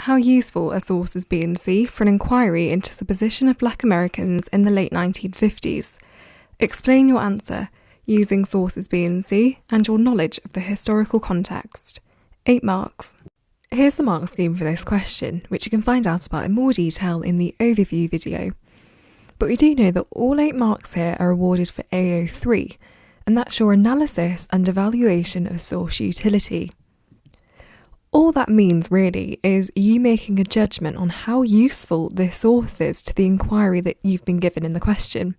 how useful a source is B and C for an inquiry into the position of Black Americans in the late 1950s. Explain your answer using sources B and C and your knowledge of the historical context. 8 marks. Here's the mark scheme for this question, which you can find out about in more detail in the overview video. But we do know that all 8 marks here are awarded for AO3, and that's your analysis and evaluation of source utility. All that means really is you making a judgment on how useful this source is to the inquiry that you've been given in the question.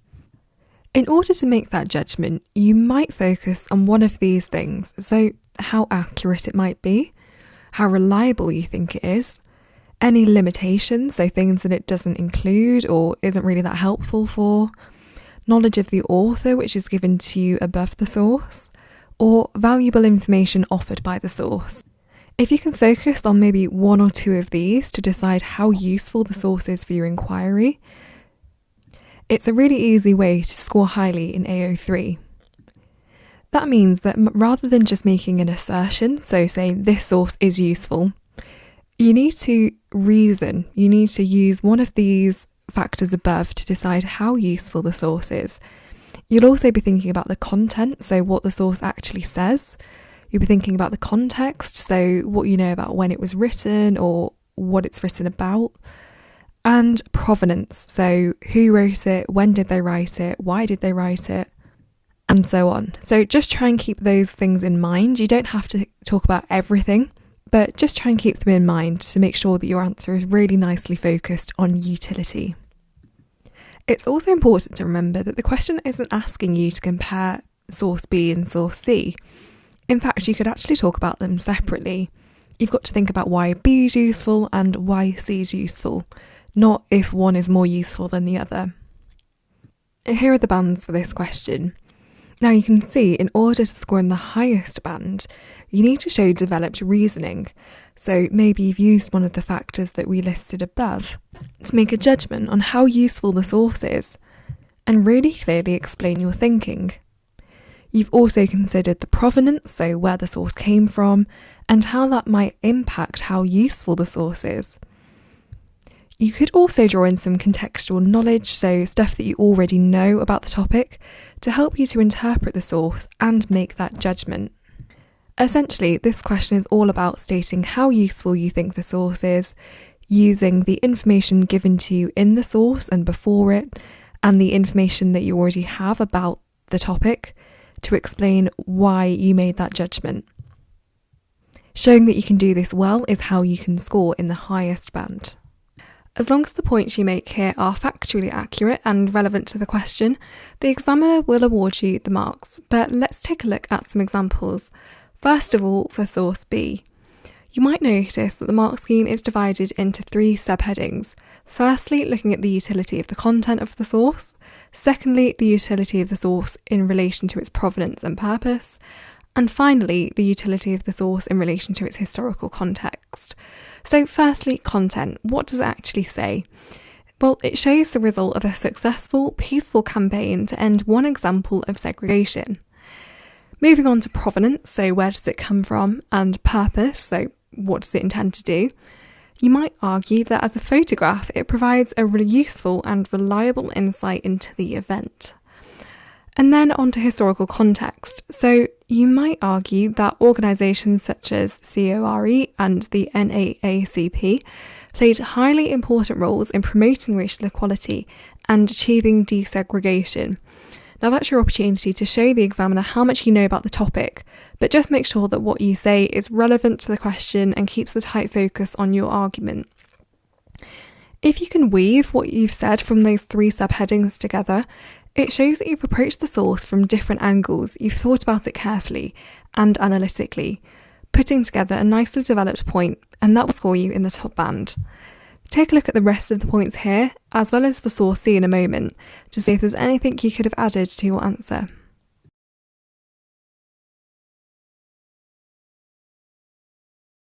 In order to make that judgment, you might focus on one of these things, so how accurate it might be, how reliable you think it is, any limitations, so things that it doesn't include or isn't really that helpful for, knowledge of the author which is given to you above the source, or valuable information offered by the source. If you can focus on maybe 1 or 2 of these to decide how useful the source is for your inquiry, it's a really easy way to score highly in AO3. That means that rather than just making an assertion, so saying this source is useful, you need to reason, you need to use one of these factors above to decide how useful the source is. You'll also be thinking about the content, so what the source actually says. You'll be thinking about the context, so what you know about when it was written or what it's written about. And provenance, so who wrote it, when did they write it, why did they write it, and so on. So just try and keep those things in mind. You don't have to talk about everything, but just try and keep them in mind to make sure that your answer is really nicely focused on utility. It's also important to remember that the question isn't asking you to compare source B and source C. In fact, you could actually talk about them separately. You've got to think about why B is useful and why C is useful, not if one is more useful than the other. Here are the bands for this question. Now you can see in order to score in the highest band, you need to show developed reasoning. So maybe you've used one of the factors that we listed above to make a judgment on how useful the source is and really clearly explain your thinking. You've also considered the provenance, so where the source came from, and how that might impact how useful the source is. You could also draw in some contextual knowledge, so stuff that you already know about the topic, to help you to interpret the source and make that judgment. Essentially, this question is all about stating how useful you think the source is, using the information given to you in the source and before it, and the information that you already have about the topic, to explain why you made that judgment. Showing that you can do this well is how you can score in the highest band. As long as the points you make here are factually accurate and relevant to the question, the examiner will award you the marks. But let's take a look at some examples. First of all, for source B. You might notice that the mark scheme is divided into 3 subheadings. Firstly, looking at the utility of the content of the source. Secondly, the utility of the source in relation to its provenance and purpose. And finally, the utility of the source in relation to its historical context. So firstly, content. What does it actually say? Well, it shows the result of a successful, peaceful campaign to end one example of segregation. Moving on to provenance, so where does it come from, and purpose, so what does it intend to do? You might argue that as a photograph, it provides a really useful and reliable insight into the event. And then on to historical context. So you might argue that organisations such as CORE and the NAACP played highly important roles in promoting racial equality and achieving desegregation. Now that's your opportunity to show the examiner how much you know about the topic, but just make sure that what you say is relevant to the question and keeps a tight focus on your argument. If you can weave what you've said from those 3 subheadings together, it shows that you've approached the source from different angles, you've thought about it carefully and analytically, putting together a nicely developed point, and that will score you in the top band. Take a look at the rest of the points here, as well as for source C in a moment, to see if there's anything you could have added to your answer.